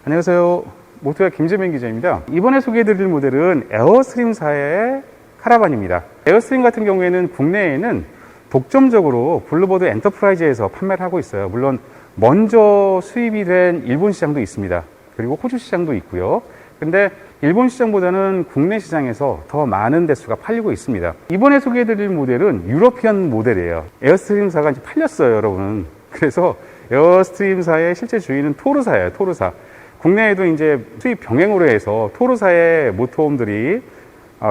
안녕하세요. 모토야 김재민 기자입니다. 이번에 소개해드릴 모델은 에어스트림사의 카라반입니다. 에어스트림 같은 경우에는 국내에는 독점적으로 블루버드 엔터프라이즈에서 판매를 하고 있어요. 물론 먼저 수입이 된 일본 시장도 있습니다. 그리고 호주 시장도 있고요. 근데 일본 시장보다는 국내 시장에서 더 많은 대수가 팔리고 있습니다. 이번에 소개해드릴 모델은 유러피안 모델이에요. 에어스트림사가 이제 팔렸어요, 여러분. 그래서 에어스트림사의 실제 주인은 토르사예요, 토르사. 국내에도 이제 수입 병행으로 해서 토르사의 모터홈들이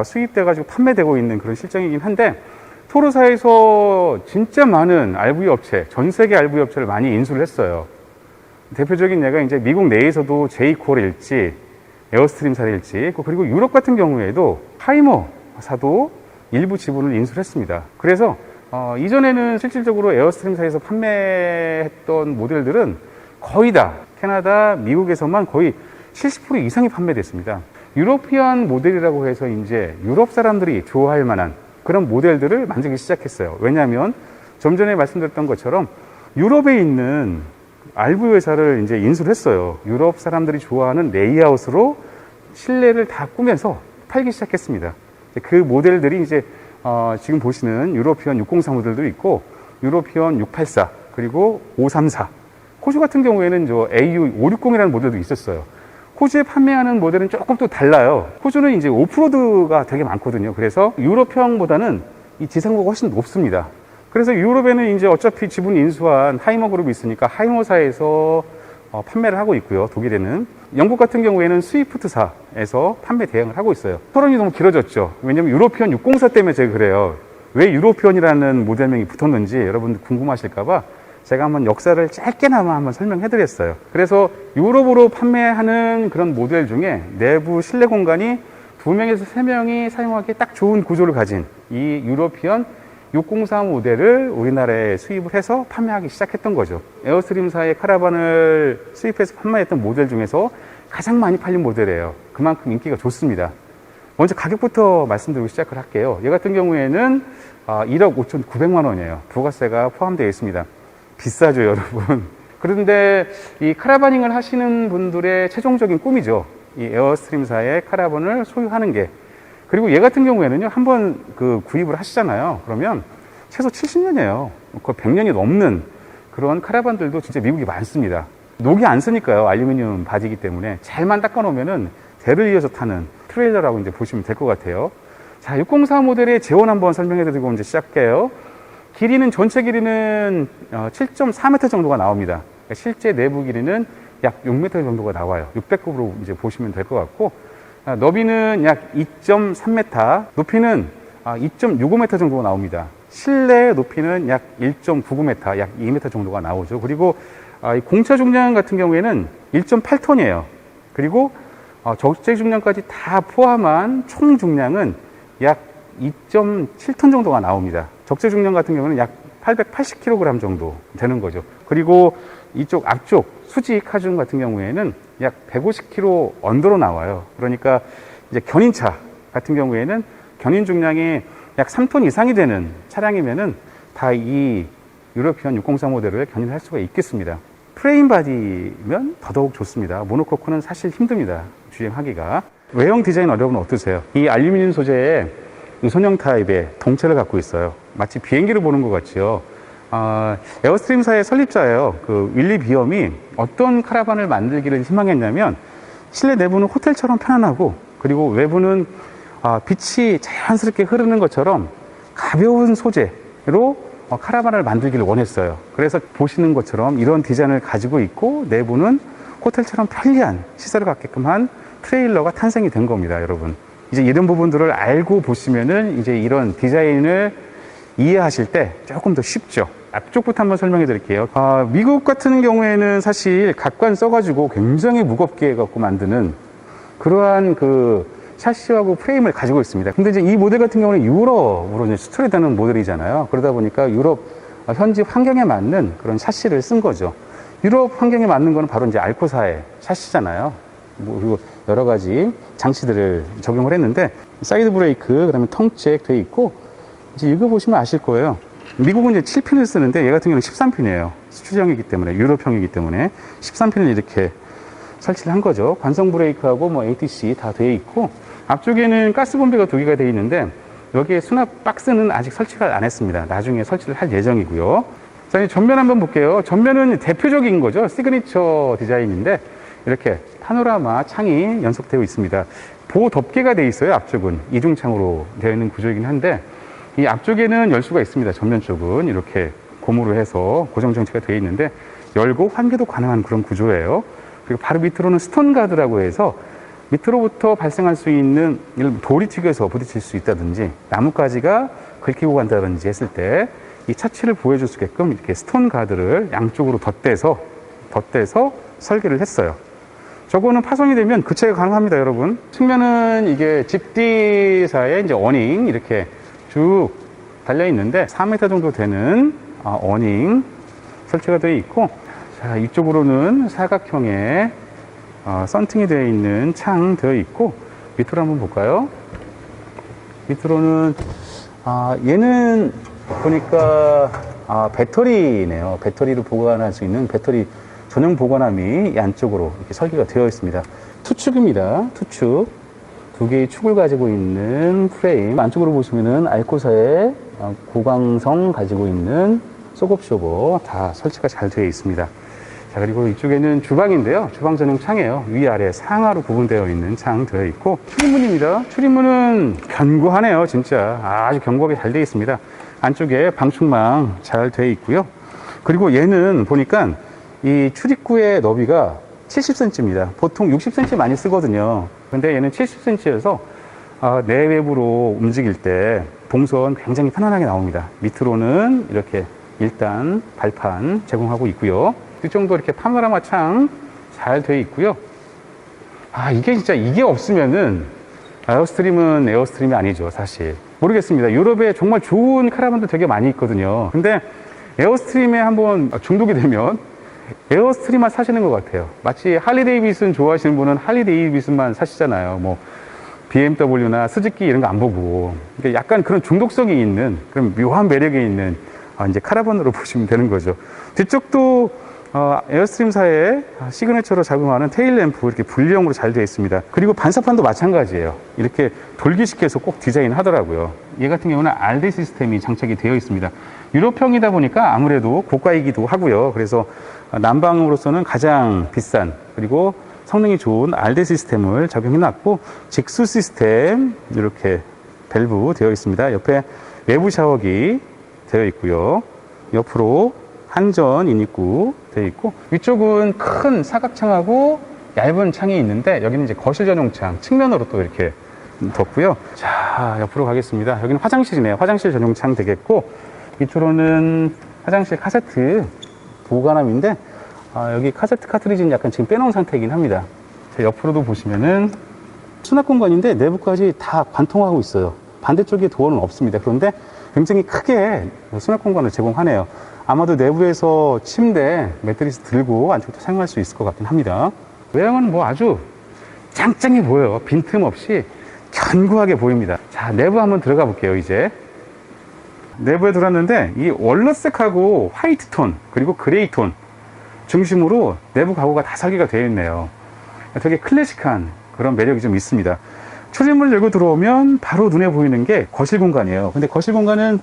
수입돼가지고 판매되고 있는 그런 실정이긴 한데, 토르사에서 진짜 많은 RV 업체, 전 세계 RV 업체를 많이 인수를 했어요. 대표적인 예가 이제 미국 내에서도 제이코어일지, 에어스트림사일지, 그리고 유럽 같은 경우에도 하이머사도 일부 지분을 인수를 했습니다. 그래서 이전에는 실질적으로 에어스트림사에서 판매했던 모델들은 거의 다 캐나다, 미국에서만 거의 70% 이상이 판매됐습니다. 유러피안 모델이라고 해서 이제 유럽 사람들이 좋아할 만한 그런 모델들을 만들기 시작했어요. 왜냐하면 좀 전에 말씀드렸던 것처럼 유럽에 있는 RV 회사를 이제 인수를 했어요. 유럽 사람들이 좋아하는 레이아웃으로 실내를 다 꾸면서 팔기 시작했습니다. 그 모델들이 이제 지금 보시는 유러피안 604 모델도 있고, 유러피안 684, 그리고 534. 호주 같은 경우에는 저 AU 560이라는 모델도 있었어요. 호주에 판매하는 모델은 조금 또 달라요. 호주는 이제 오프로드가 되게 많거든요. 그래서 유럽형보다는 이 지상고가 훨씬 높습니다. 그래서 유럽에는 이제 어차피 지분 인수한 하이머 그룹이 있으니까 하이머사에서 판매를 하고 있고요. 독일에는. 영국 같은 경우에는 스위프트사에서 판매 대행을 하고 있어요. 토론이 너무 길어졌죠. 왜냐면 유러피안 604 때문에 제가 그래요. 왜 유러피안이라는 모델명이 붙었는지 여러분들 궁금하실까봐 제가 한번 역사를 짧게나마 한번 설명해 드렸어요. 그래서 유럽으로 판매하는 그런 모델 중에 내부 실내 공간이 2명에서 3명이 사용하기에 딱 좋은 구조를 가진 이 유러피안 604 모델을 우리나라에 수입을 해서 판매하기 시작했던 거죠. 에어스트림사의 카라반을 수입해서 판매했던 모델 중에서 가장 많이 팔린 모델이에요. 그만큼 인기가 좋습니다. 먼저 가격부터 말씀드리고 시작을 할게요. 얘 같은 경우에는 1억 5,900만 원이에요. 부가세가 포함되어 있습니다. 비싸죠, 여러분. 그런데 이 카라바닝을 하시는 분들의 최종적인 꿈이죠. 이 에어스트림사의 카라반을 소유하는 게. 그리고 얘 같은 경우에는요, 한번 구입을 하시잖아요. 그러면 최소 70년이에요. 거의 100년이 넘는 그런 카라반들도 진짜 미국이 많습니다. 녹이 안 쓰니까요. 알루미늄 바디이기 때문에 잘만 닦아놓으면은 대를 이어서 타는 트레일러라고 이제 보시면 될 것 같아요. 자, 604 모델의 재원 한번 설명해 드리고 이제 시작할게요. 길이는, 전체 길이는 7.4m 정도가 나옵니다. 그러니까 실제 내부 길이는 약 6m 정도가 나와요. 600급으로 이제 보시면 될 것 같고, 너비는 약 2.3m, 높이는 2.65m 정도가 나옵니다. 실내 높이는 약 1.99m, 약 2m 정도가 나오죠. 그리고 이 공차 중량 같은 경우에는 1.8톤이에요. 그리고 적재 중량까지 다 포함한 총 중량은 약 2.7톤 정도가 나옵니다. 적재 중량 같은 경우는 약 880kg 정도 되는 거죠. 그리고 이쪽 앞쪽 수직 하중 같은 경우에는 약 150kg 언더로 나와요. 그러니까 이제 견인차 같은 경우에는 견인 중량이 약 3톤 이상이 되는 차량이면은 다 이 유러피안 604 모델을 견인할 수가 있겠습니다. 프레임 바디면 더더욱 좋습니다. 모노코크는 사실 힘듭니다. 주행하기가. 외형 디자인 여러분 어떠세요? 이 알루미늄 소재의 유선형 타입의 동체를 갖고 있어요. 마치 비행기를 보는 것 같지요. 에어스트림사의 설립자예요. 윌리 비엄이 어떤 카라반을 만들기를 희망했냐면, 실내 내부는 호텔처럼 편안하고, 그리고 외부는 빛이 자연스럽게 흐르는 것처럼 가벼운 소재로 카라반을 만들기를 원했어요. 그래서 보시는 것처럼 이런 디자인을 가지고 있고, 내부는 호텔처럼 편리한 시설을 갖게끔 한 트레일러가 탄생이 된 겁니다, 여러분. 이제 이런 부분들을 알고 보시면은 이제 이런 디자인을 이해하실 때 조금 더 쉽죠. 앞쪽부터 한번 설명해 드릴게요. 미국 같은 경우에는 사실 각관 써가지고 굉장히 무겁게 갖고 만드는 그러한 샤시하고 프레임을 가지고 있습니다. 근데 이제 이 모델 같은 경우는 유럽으로 이제 수출이 되는 모델이잖아요. 그러다 보니까 유럽 현지 환경에 맞는 그런 샤시를 쓴 거죠. 유럽 환경에 맞는 거는 바로 이제 알코사의 샤시잖아요. 그리고 여러 가지 장치들을 적용을 했는데, 사이드 브레이크, 그 다음에 텅잭 돼 있고, 이제 읽어보시면 아실 거예요. 미국은 이제 7핀을 쓰는데 얘 같은 경우는 13핀이에요. 수출형이기 때문에, 유럽형이기 때문에 13핀을 이렇게 설치를 한 거죠. 관성 브레이크하고 뭐 ATC 다 되어 있고, 앞쪽에는 가스 bombe가 2개가 되어 있는데 여기에 수납 박스는 아직 설치가 안 했습니다. 나중에 설치를 할 예정이고요. 자, 이 전면 한번 볼게요. 전면은 대표적인 거죠. 시그니처 디자인인데 이렇게 파노라마 창이 연속되어 있습니다. 보호 덮개가 되어 있어요. 앞쪽은 이중창으로 되어 있는 구조이긴 한데, 이 앞쪽에는 열 수가 있습니다. 전면 쪽은 이렇게 고무로 해서 고정 정체가 되어 있는데 열고 환기도 가능한 그런 구조예요. 그리고 바로 밑으로는 스톤 가드라고 해서 밑으로부터 발생할 수 있는 돌이 튀겨서 부딪힐 수 있다든지 나뭇가지가 긁히고 간다든지 했을 때 이 차체를 보호해줄 수 있게끔 이렇게 스톤 가드를 양쪽으로 덧대서 설계를 했어요. 저거는 파손이 되면 교체가 가능합니다, 여러분. 측면은 이게 집디사의 이제 어닝 이렇게 쭉 달려 있는데 4m 정도 되는 어닝 설치가 되어 있고, 자, 이쪽으로는 사각형의 썬팅이 되어 있는 창 되어 있고, 밑으로 한번 볼까요? 밑으로는 얘는 보니까 배터리네요. 배터리를 보관할 수 있는 배터리 전용 보관함이 안쪽으로 이렇게 설계가 되어 있습니다. 투축입니다. 투축. 2개의 축을 가지고 있는 프레임. 안쪽으로 보시면은 알코사의 고강성 가지고 있는 소곱쇼버 다 설치가 잘 되어 있습니다. 자, 그리고 이쪽에는 주방인데요. 주방 전용 창이에요. 위아래 상하로 구분되어 있는 창 되어 있고, 출입문입니다. 출입문은 견고하네요. 진짜 아주 견고하게 잘 되어 있습니다. 안쪽에 방충망 잘 되어 있고요. 그리고 얘는 보니까 이 출입구의 너비가 70cm입니다. 보통 60cm 많이 쓰거든요. 근데 얘는 70cm여서 내외부로 움직일 때 동선 굉장히 편안하게 나옵니다. 밑으로는 이렇게 1단 발판 제공하고 있고요. 뒤쪽도 이렇게 파노라마 창 잘 되어 있고요. 이게 진짜 이게 없으면은 에어스트림은 에어스트림이 아니죠, 사실. 모르겠습니다. 유럽에 정말 좋은 카라반도 되게 많이 있거든요. 근데 에어스트림에 한번 중독이 되면 에어스트림만 사시는 것 같아요. 마치 할리데이비슨 좋아하시는 분은 할리데이비슨만 사시잖아요. 뭐 BMW나 스즈키 이런 거 안 보고. 그러니까 약간 그런 중독성이 있는 그런 묘한 매력이 있는 이제 카라반으로 보시면 되는 거죠. 뒤쪽도 에어스트림사의 시그니처로 작용하는 테일램프 이렇게 분리형으로 잘 되어 있습니다. 그리고 반사판도 마찬가지예요. 이렇게 돌기식해서 꼭 디자인 하더라고요. 얘 같은 경우는 RD 시스템이 장착이 되어 있습니다. 유럽형이다 보니까 아무래도 고가이기도 하고요. 그래서 난방으로서는 가장 비싼 그리고 성능이 좋은 RD 시스템을 적용해 놨고, 직수 시스템 이렇게 밸브 되어 있습니다. 옆에 외부 샤워기 되어 있고요. 옆으로 한전 인입구 되어 있고, 위쪽은 큰 사각창하고 얇은 창이 있는데 여기는 이제 거실 전용 창 측면으로 또 이렇게 뒀고요. 자, 옆으로 가겠습니다. 여기는 화장실이네요. 화장실 전용 창 되겠고, 이쪽으로는 화장실 카세트 보관함인데 여기 카세트 카트리지는 약간 지금 빼놓은 상태이긴 합니다. 자, 옆으로도 보시면은 수납 공간인데 내부까지 다 관통하고 있어요. 반대쪽에 도어는 없습니다. 그런데 굉장히 크게 수납 공간을 제공하네요. 아마도 내부에서 침대, 매트리스 들고 안쪽도 사용할 수 있을 것 같긴 합니다. 외형은 뭐 아주 짱짱해 보여요. 빈틈없이 견고하게 보입니다. 자, 내부 한번 들어가 볼게요, 이제. 내부에 들어왔는데 이 월러색하고 화이트 톤 그리고 그레이 톤 중심으로 내부 가구가 다 설계가 되어 있네요. 되게 클래식한 그런 매력이 좀 있습니다. 출입문을 열고 들어오면 바로 눈에 보이는 게 거실 공간이에요. 근데 거실 공간은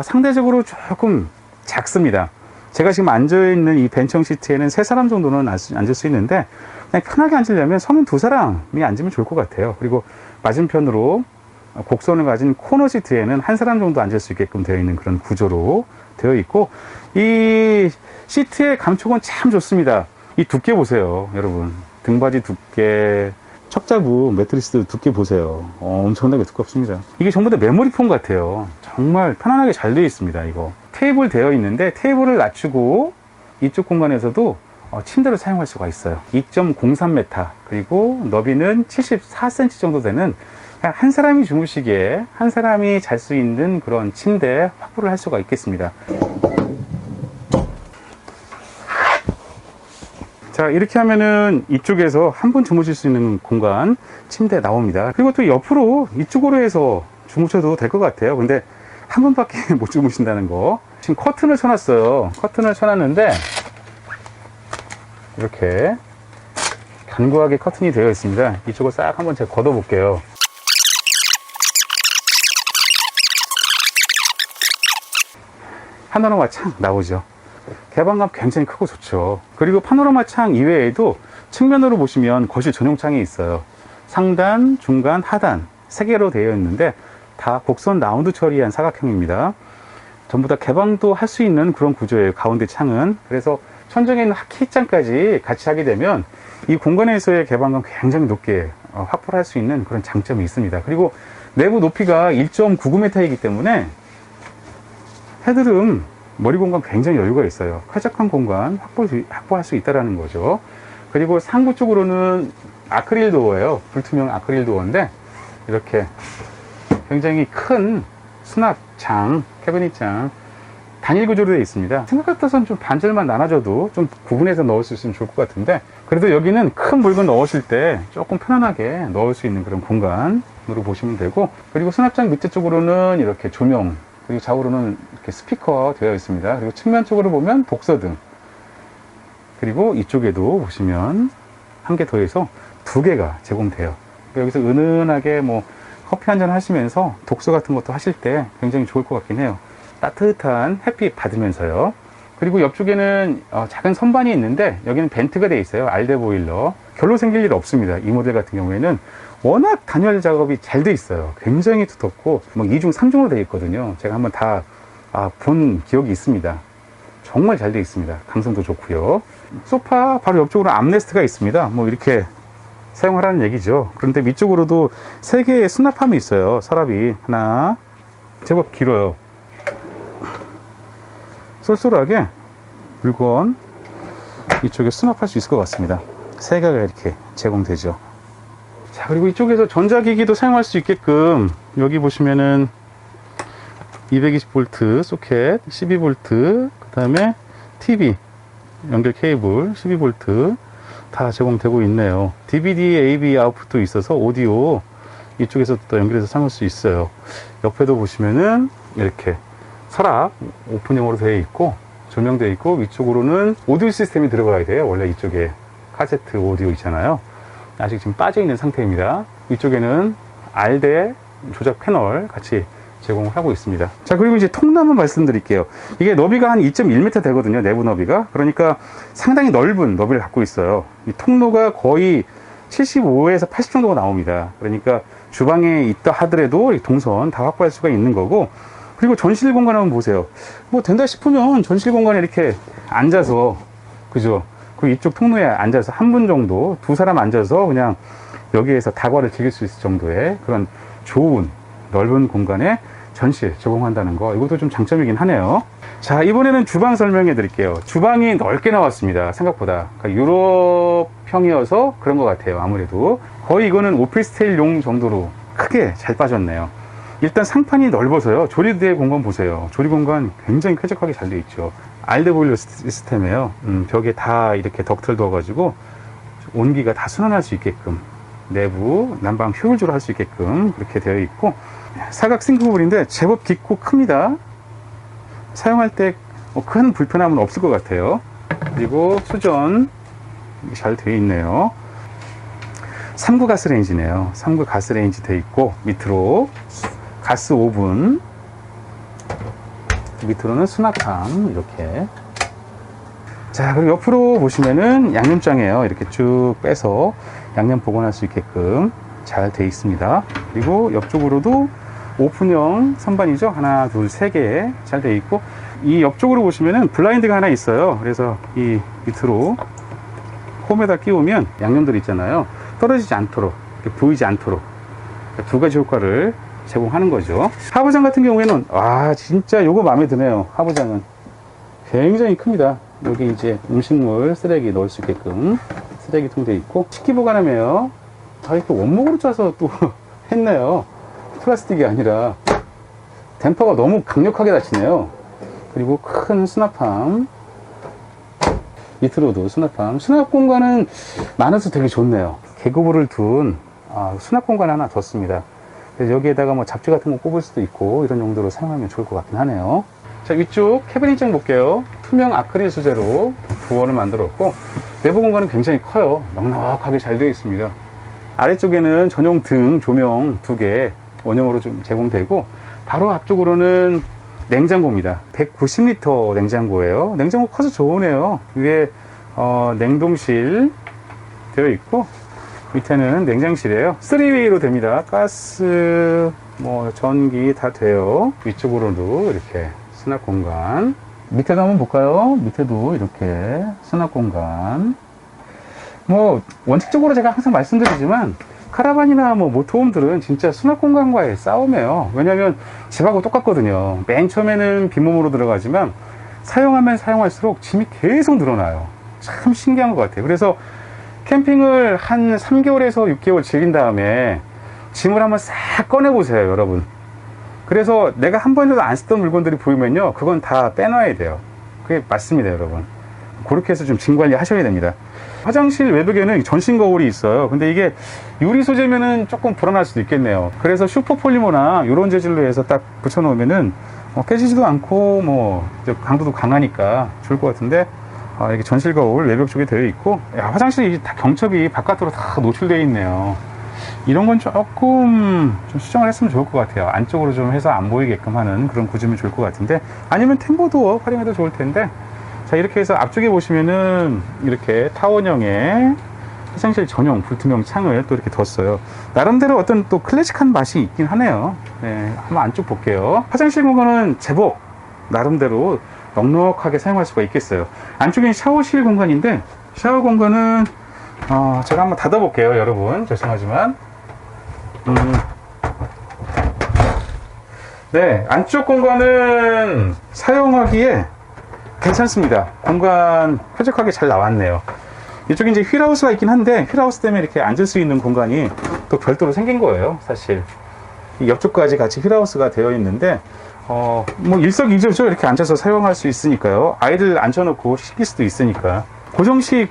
상대적으로 조금 작습니다. 제가 지금 앉아있는 이 벤청 시트에는 3사람 정도는 앉을 수 있는데, 그냥 편하게 앉으려면 성인 2사람이 앉으면 좋을 것 같아요. 그리고 맞은편으로 곡선을 가진 코너 시트에는 1사람 정도 앉을 수 있게끔 되어 있는 그런 구조로 되어 있고, 이 시트의 감촉은 참 좋습니다. 이 두께 보세요, 여러분. 등받이 두께, 척자부 매트리스 두께 보세요. 엄청나게 두껍습니다. 이게 전부 다 메모리 폼 같아요. 정말 편안하게 잘 되어 있습니다, 이거. 테이블 되어 있는데 테이블을 낮추고 이쪽 공간에서도 침대를 사용할 수가 있어요. 2.03m 그리고 너비는 74cm 정도 되는, 한 사람이 주무시기에 한 사람이 잘 수 있는 그런 침대 확보를 할 수가 있겠습니다. 자, 이렇게 하면은 이쪽에서 한 분 주무실 수 있는 공간 침대 나옵니다. 그리고 또 옆으로 이쪽으로 해서 주무셔도 될 것 같아요. 근데 한 분밖에 못 주무신다는 거. 지금 커튼을 쳐놨어요. 커튼을 쳐놨는데 이렇게 견고하게 커튼이 되어 있습니다. 이쪽을 싹 한번 제가 걷어 볼게요. 파노라마 창 나오죠. 개방감 굉장히 크고 좋죠. 그리고 파노라마 창 이외에도 측면으로 보시면 거실 전용 창이 있어요. 상단, 중간, 하단 3개로 되어 있는데 다 곡선 라운드 처리한 사각형입니다. 전부 다 개방도 할 수 있는 그런 구조예요. 가운데 창은. 그래서 천정에 있는 하키장까지 같이 하게 되면 이 공간에서의 개방감 굉장히 높게 확보를 할 수 있는 그런 장점이 있습니다. 그리고 내부 높이가 1.99m이기 때문에 헤드룸 머리 공간 굉장히 여유가 있어요. 쾌적한 공간 확보할 수 있다는 거죠. 그리고 상부 쪽으로는 아크릴 도어예요. 불투명 아크릴 도어인데 이렇게 굉장히 큰 수납장, 캐비닛장 단일 구조로 되어 있습니다. 생각 같아서는 좀 반절만 나눠줘도 좀 구분해서 넣을 수 있으면 좋을 것 같은데 그래도 여기는 큰 물건 넣으실 때 조금 편안하게 넣을 수 있는 그런 공간으로 보시면 되고, 그리고 수납장 밑에 쪽으로는 이렇게 조명, 그리고 좌우로는 이렇게 스피커 되어 있습니다. 그리고 측면 쪽으로 보면 독서등, 그리고 이쪽에도 보시면 한 개 더해서 2개가 제공돼요. 여기서 은은하게 뭐 커피 한잔 하시면서 독서 같은 것도 하실 때 굉장히 좋을 것 같긴 해요. 따뜻한 햇빛 받으면서요. 그리고 옆쪽에는 작은 선반이 있는데 여기는 벤트가 되어 있어요. 알데 보일러. 결로 생길 일 없습니다. 이 모델 같은 경우에는 워낙 단열 작업이 잘 돼 있어요. 굉장히 두텁고 뭐 2중 3중으로 되어 있거든요. 제가 한번 다 본 기억이 있습니다. 정말 잘 되어 있습니다. 강성도 좋고요. 소파 바로 옆쪽으로 암레스트가 있습니다. 뭐 이렇게 사용하라는 얘기죠. 그런데 위쪽으로도 3개의 수납함이 있어요. 서랍이 하나, 제법 길어요. 쏠쏠하게 물건 이쪽에 수납할 수 있을 것 같습니다. 3개가 이렇게 제공되죠. 자, 그리고 이쪽에서 전자기기도 사용할 수 있게끔 여기 보시면은 220V 소켓, 12V, 그 다음에 TV 연결 케이블 12V 다 제공되고 있네요. DVD, AV 아웃풋도 있어서 오디오 이쪽에서 또 연결해서 사용할 수 있어요. 옆에도 보시면은 이렇게 서랍 오픈형으로 되어 있고 조명되어 있고, 위쪽으로는 오디오 시스템이 들어가야 돼요. 원래 이쪽에 카세트 오디오 있잖아요. 아직 지금 빠져 있는 상태입니다. 이쪽에는 알데 조작 패널 같이 제공을 하고 있습니다. 자, 그리고 이제 통나무 말씀드릴게요. 이게 너비가 한 2.1m 되거든요. 내부 너비가. 그러니까 상당히 넓은 너비를 갖고 있어요. 이 통로가 거의 75에서 80 정도가 나옵니다. 그러니까 주방에 있다 하더라도 동선 다 확보할 수가 있는 거고, 그리고 전실 공간 한번 보세요. 뭐 된다 싶으면 전실 공간에 이렇게 앉아서, 그죠? 그 이쪽 통로에 앉아서 한 분 정도, 2사람 앉아서 그냥 여기에서 다과를 즐길 수 있을 정도의 그런 좋은 넓은 공간에 전실 제공한다는 거, 이것도 좀 장점이긴 하네요. 자, 이번에는 주방 설명해 드릴게요. 주방이 넓게 나왔습니다. 생각보다. 그러니까 유럽형이어서 그런 것 같아요. 아무래도 거의 이거는 오피스텔용 정도로 크게 잘 빠졌네요. 일단 상판이 넓어서요. 조리대 공간 보세요. 조리 공간 굉장히 쾌적하게 잘 되어 있죠. 알데 보일러 시스템이에요. 벽에 다 이렇게 덕트를 넣어가지고 온기가 다 순환할 수 있게끔, 내부 난방 효율적으로 할 수 있게끔 그렇게 되어 있고, 사각 싱크볼인데 제법 깊고 큽니다. 사용할 때 큰 불편함은 없을 것 같아요. 그리고 수전 잘 되어 있네요. 3구 가스레인지네요. 3구 가스레인지 되어 있고, 밑으로 가스 오븐, 밑으로는 수납함 이렇게. 자, 그리고 옆으로 보시면은 양념장이에요. 이렇게 쭉 빼서 양념 보관할 수 있게끔 잘 되어 있습니다. 그리고 옆쪽으로도 오픈형 선반이죠. 하나, 둘, 3개 잘 되어 있고, 이 옆쪽으로 보시면은 블라인드가 하나 있어요. 그래서 이 밑으로 홈에다 끼우면 양념들 있잖아요. 떨어지지 않도록, 보이지 않도록 2가지 효과를 제공하는 거죠. 하부장 같은 경우에는 진짜 요거 마음에 드네요. 하부장은 굉장히 큽니다. 여기 이제 음식물 쓰레기 넣을 수 있게끔 쓰레기통 되어 있고, 식기 보관함이에요. 이렇게 원목으로 짜서 또 했네요. 플라스틱이 아니라. 댐퍼가 너무 강력하게 닫히네요. 그리고 큰 수납함, 밑으로도 수납함. 수납 공간은 많아서 되게 좋네요. 계급을 둔 수납 공간 하나 뒀습니다. 그래서 여기에다가 뭐 잡지 같은 거 꼽을 수도 있고 이런 용도로 사용하면 좋을 것 같긴 하네요. 자, 위쪽 캐비닛장 볼게요. 투명 아크릴 소재로 부원을 만들었고, 내부 공간은 굉장히 커요. 넉넉하게 잘 되어 있습니다. 아래쪽에는 전용 등 조명 2개 원형으로 좀 제공되고, 바로 앞쪽으로는 냉장고입니다. 190리터 냉장고예요. 냉장고 커서 좋으네요. 위에 냉동실 되어 있고, 밑에는 냉장실이에요. 3웨이로 됩니다. 가스, 전기 다 돼요. 위쪽으로도 이렇게 수납 공간. 밑에도 한번 볼까요? 밑에도 이렇게 수납 공간. 원칙적으로 제가 항상 말씀드리지만, 카라반이나 모토홈들은 진짜 수납 공간과의 싸움이에요. 왜냐면 집하고 똑같거든요. 맨 처음에는 빈몸으로 들어가지만 사용하면 사용할수록 짐이 계속 늘어나요. 참 신기한 것 같아요. 그래서 캠핑을 한 3개월에서 6개월 즐긴 다음에 짐을 한번 싹 꺼내보세요, 여러분. 그래서 내가 한 번이라도 안 쓰던 물건들이 보이면요, 그건 다 빼놔야 돼요. 그게 맞습니다, 여러분. 그렇게 해서 좀 짐 관리 하셔야 됩니다. 화장실 외벽에는 전신 거울이 있어요. 근데 이게 유리 소재면은 조금 불안할 수도 있겠네요. 그래서 슈퍼폴리머나 이런 재질로 해서 딱 붙여놓으면은 깨지지도 않고 강도도 강하니까 좋을 것 같은데, 이게 전실 거울 외벽 쪽에 되어 있고, 화장실이 다 경첩이 바깥으로 다 노출되어 있네요. 이런 건 조금 좀 수정을 했으면 좋을 것 같아요. 안쪽으로 좀 해서 안 보이게끔 하는 그런 구조면 좋을 것 같은데, 아니면 템보도 활용해도 좋을 텐데. 자, 이렇게 해서 앞쪽에 보시면은 이렇게 타원형의 화장실 전용 불투명 창을 또 이렇게 뒀어요. 나름대로 어떤 또 클래식한 맛이 있긴 하네요. 네, 한번 안쪽 볼게요. 화장실 공간은 제법 나름대로 넉넉하게 사용할 수가 있겠어요. 안쪽엔 샤워실 공간인데, 샤워 공간은 제가 한번 닫아 볼게요, 여러분. 죄송하지만. 네, 안쪽 공간은 사용하기에 괜찮습니다. 공간 쾌적하게 잘 나왔네요. 이쪽에 이제 휠하우스가 있긴 한데, 휠하우스 때문에 이렇게 앉을 수 있는 공간이 또 별도로 생긴 거예요, 사실. 옆쪽까지 같이 휠하우스가 되어 있는데, 일석이조죠. 이렇게 앉아서 사용할 수 있으니까요. 아이들 앉혀놓고 씻길 수도 있으니까. 고정식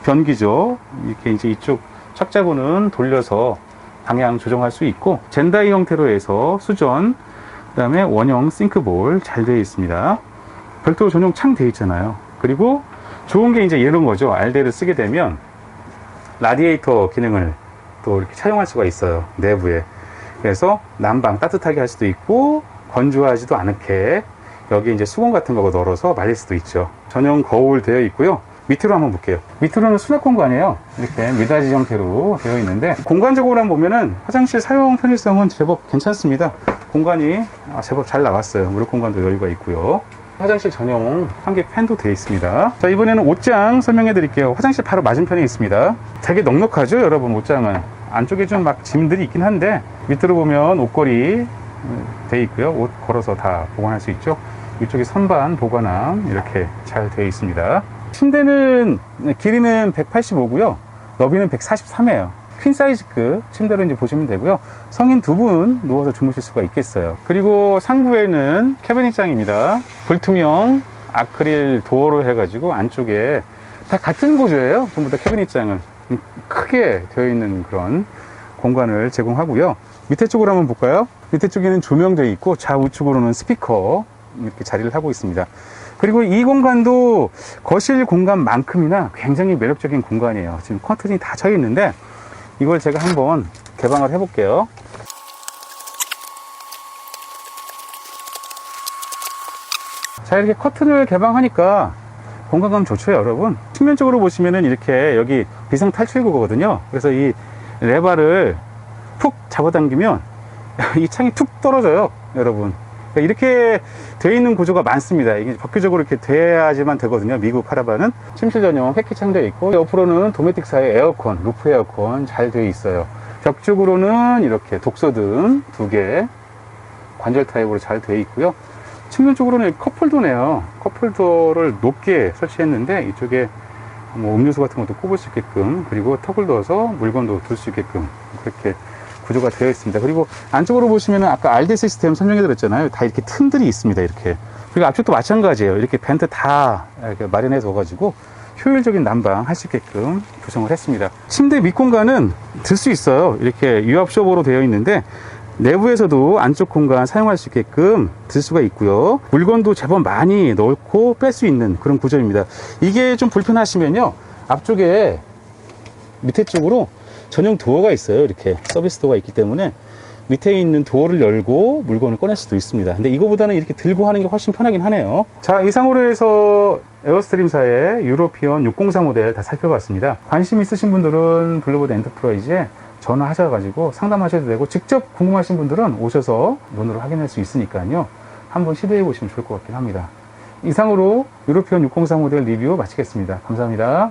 변기죠. 이렇게 이제 이쪽 착자부는 돌려서 방향 조정할 수 있고, 젠다이 형태로 해서 수전, 그 다음에 원형 싱크볼 잘 되어 있습니다. 별도로 전용 창 되어 있잖아요. 그리고 좋은 게 이제 이런 거죠. 알데를 쓰게 되면 라디에이터 기능을 또 이렇게 차용할 수가 있어요, 내부에. 그래서 난방 따뜻하게 할 수도 있고, 건조하지도 않게 여기 이제 수건 같은 거 널어서 말릴 수도 있죠. 전용 거울 되어 있고요. 밑으로 한번 볼게요. 밑으로는 수납 공간이에요. 이렇게 미닫이 형태로 되어 있는데, 공간적으로 보면은 화장실 사용 편의성은 제법 괜찮습니다. 공간이 제법 잘 나왔어요. 무릎 공간도 여유가 있고요. 화장실 전용 환기 팬도 되어 있습니다. 자, 이번에는 옷장 설명해 드릴게요. 화장실 바로 맞은편에 있습니다. 되게 넉넉하죠, 여러분. 옷장은 안쪽에 좀 막 짐들이 있긴 한데, 밑으로 보면 옷걸이 되어 있고요. 옷 걸어서 다 보관할 수 있죠. 이쪽에 선반 보관함 이렇게 잘 되어 있습니다. 침대는 길이는 185고요 너비는 143이에요 퀸 사이즈급 침대로 이제 보시면 되고요. 성인 2분 누워서 주무실 수가 있겠어요. 그리고 상부에는 캐비닛장입니다. 불투명 아크릴 도어로 해가지고 안쪽에 다 같은 구조예요. 전부 다 캐비닛장은 크게 되어 있는 그런 공간을 제공하고요. 밑에 쪽으로 한번 볼까요? 밑에 쪽에는 조명되어 있고, 좌우측으로는 스피커 이렇게 자리를 하고 있습니다. 그리고 이 공간도 거실 공간만큼이나 굉장히 매력적인 공간이에요. 지금 커튼이 다 쳐 있는데, 이걸 제가 한번 개방을 해 볼게요. 자, 이렇게 커튼을 개방하니까 공간감 좋죠, 여러분. 측면적으로 보시면은 이렇게 여기 비상 탈출구거든요. 그래서 이 레바를 푹 잡아당기면 이 창이 툭 떨어져요, 여러분. 이렇게 되어 있는 구조가 많습니다. 이게 법규적으로 이렇게 돼야지만 되거든요. 미국 카라반은 침실 전용 회기창 되어 있고, 옆으로는 도메틱사의 에어컨, 루프 에어컨 잘 되어 있어요. 벽 쪽으로는 이렇게 독서등 2개 관절 타입으로 잘 되어 있고요. 측면 쪽으로는 컵홀더네요. 컵홀더를 높게 설치했는데, 이쪽에 음료수 같은 것도 꼽을 수 있게끔, 그리고 턱을 넣어서 물건도 둘 수 있게끔 그렇게 구조가 되어 있습니다. 그리고 안쪽으로 보시면 아까 RD 시스템 설명해 드렸잖아요. 다 이렇게 틈들이 있습니다. 이렇게. 그리고 앞쪽도 마찬가지예요. 이렇게 벤트 다 이렇게 마련해 둬가지고 효율적인 난방 할 수 있게끔 구성을 했습니다. 침대 밑공간은 들 수 있어요. 이렇게 유압쇼버로 되어 있는데, 내부에서도 안쪽 공간 사용할 수 있게끔 들 수가 있고요. 물건도 제법 많이 넣고 뺄 수 있는 그런 구조입니다. 이게 좀 불편하시면요, 앞쪽에 밑에 쪽으로 전용 도어가 있어요. 이렇게 서비스 도어가 있기 때문에 밑에 있는 도어를 열고 물건을 꺼낼 수도 있습니다. 근데 이거보다는 이렇게 들고 하는 게 훨씬 편하긴 하네요. 자, 이상으로 해서 에어스트림사의 유로피언 604 모델 다 살펴봤습니다. 관심 있으신 분들은 블루보드 엔터프라이즈에 전화하셔가지고 상담하셔도 되고, 직접 궁금하신 분들은 오셔서 눈으로 확인할 수 있으니까요. 한번 시도해 보시면 좋을 것 같긴 합니다. 이상으로 유로피언 604 모델 리뷰 마치겠습니다. 감사합니다.